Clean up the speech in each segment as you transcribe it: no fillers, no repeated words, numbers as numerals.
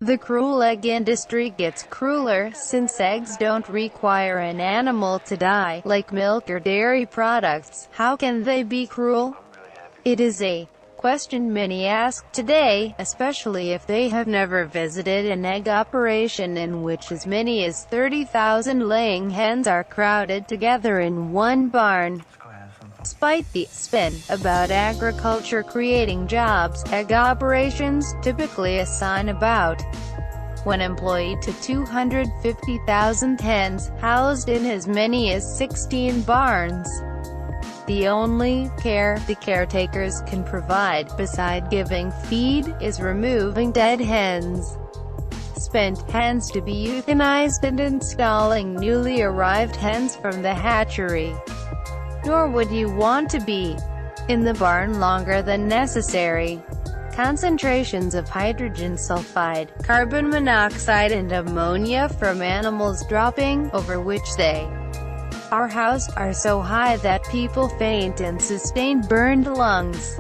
The cruel egg industry gets crueler, since eggs don't require an animal to die, like milk or dairy products. How can they be cruel? It is a question many ask today, especially if they have never visited an egg operation in which as many as 30,000 laying hens are crowded together in one barn. Despite the spin about agriculture creating jobs, egg operations typically assign about one employee to 250,000 hens, housed in as many as 16 barns. The only care the caretakers can provide, beside giving feed, is removing dead hens. Spent hens to be euthanized and installing newly arrived hens from the hatchery. Nor would you want to be in the barn longer than necessary. Concentrations of hydrogen sulfide, carbon monoxide and ammonia from animals dropping over which they are housed are so high that people faint and sustain burned lungs.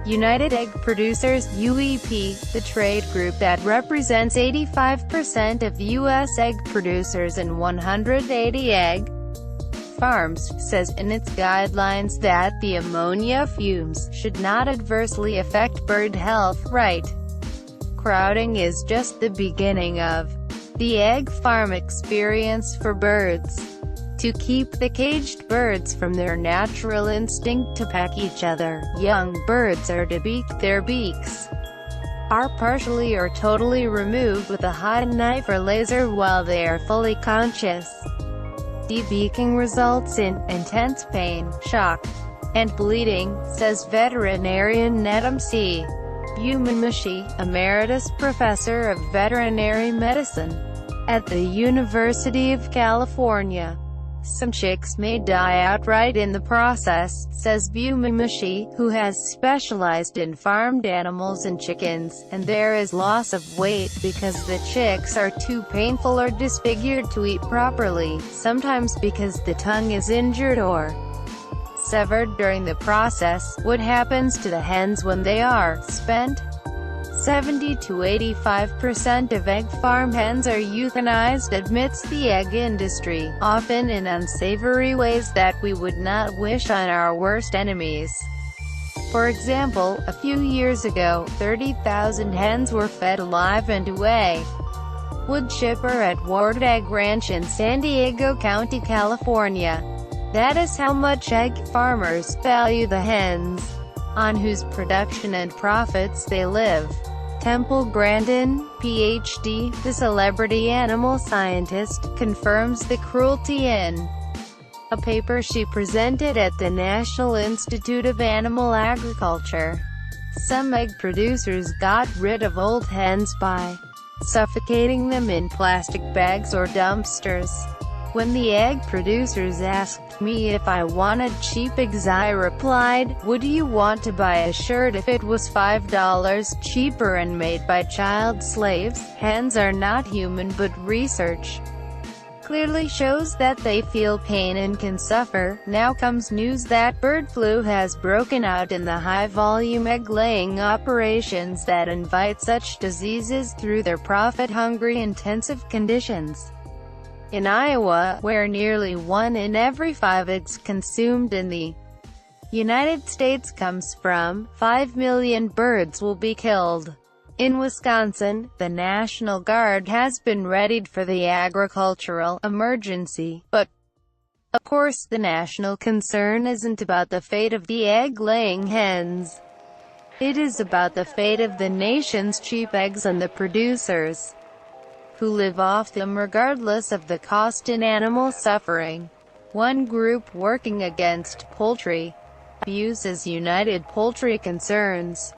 United Egg Producers (UEP), the trade group that represents 85% of U.S. egg producers and 180 egg farms, says in its guidelines that the ammonia fumes should not adversely affect bird health. Right. Crowding is just the beginning of the egg farm experience for birds. To keep the caged birds from their natural instinct to peck each other, young birds are debeaked. Their beaks are partially or totally removed with a hot knife or laser while they are fully conscious. Debeaking results in intense pain, shock, and bleeding, says veterinarian Needham C. Bumimushi, emeritus professor of veterinary medicine at the University of California. Some chicks may die outright in the process, says Bumimushi, who has specialized in farmed animals and chickens, and there is loss of weight because the chicks are too painful or disfigured to eat properly, sometimes because the tongue is injured or severed during the process. What happens to the hens when they are spent? 70 to 85% of egg farm hens are euthanized, admits the egg industry, often in unsavory ways that we would not wish on our worst enemies. For example, a few years ago, 30,000 hens were fed alive into a wood chipper at Ward Egg Ranch in San Diego County, California. That is how much egg farmers value the hens, on whose production and profits they live. Temple Grandin, Ph.D., the celebrity animal scientist, confirms the cruelty in a paper she presented at the National Institute of Animal Agriculture. Some egg producers got rid of old hens by suffocating them in plastic bags or dumpsters. When the egg producers asked me if I wanted cheap eggs, I replied, "Would you want to buy a shirt if it was $5 cheaper and made by child slaves?" Hens are not human, but research clearly shows that they feel pain and can suffer. Now comes news that bird flu has broken out in the high-volume egg-laying operations that invite such diseases through their profit-hungry intensive conditions. In Iowa, where nearly 1 in every 5 eggs consumed in the United States comes from, 5 million birds will be killed. In Wisconsin, the National Guard has been readied for the agricultural emergency, but of course the national concern isn't about the fate of the egg-laying hens. It is about the fate of the nation's cheap eggs and the producers who live off them regardless of the cost in animal suffering. One group working against poultry abuse is United Poultry Concerns.